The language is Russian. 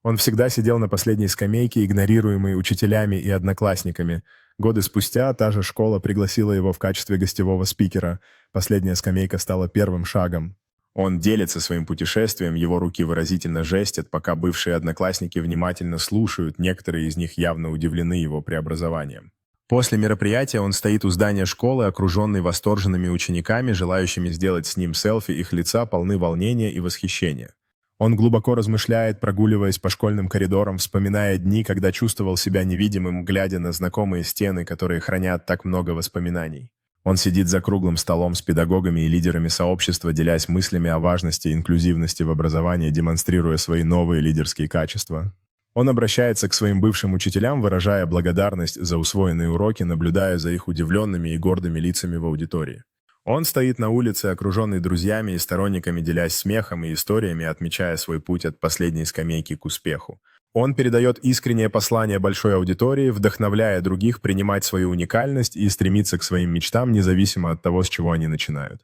Он всегда сидел на последней скамейке, игнорируемый учителями и одноклассниками. Годы спустя та же школа пригласила его в качестве гостевого спикера. Последняя скамейка стала первым шагом. Он делится своим путешествием, его руки выразительно жестят, пока бывшие одноклассники внимательно слушают, некоторые из них явно удивлены его преобразованием. После мероприятия он стоит у здания школы, окруженный восторженными учениками, желающими сделать с ним селфи, их лица полны волнения и восхищения. Он глубоко размышляет, прогуливаясь по школьным коридорам, вспоминая дни, когда чувствовал себя невидимым, глядя на знакомые стены, которые хранят так много воспоминаний. Он сидит за круглым столом с педагогами и лидерами сообщества, делясь мыслями о важности и инклюзивности в образовании, демонстрируя свои новые лидерские качества. Он обращается к своим бывшим учителям, выражая благодарность за усвоенные уроки, наблюдая за их удивленными и гордыми лицами в аудитории. Он стоит на улице, окруженный друзьями и сторонниками, делясь смехом и историями, отмечая свой путь от последней скамейки к успеху. Он передает искреннее послание большой аудитории, вдохновляя других принимать свою уникальность и стремиться к своим мечтам, независимо от того, с чего они начинают.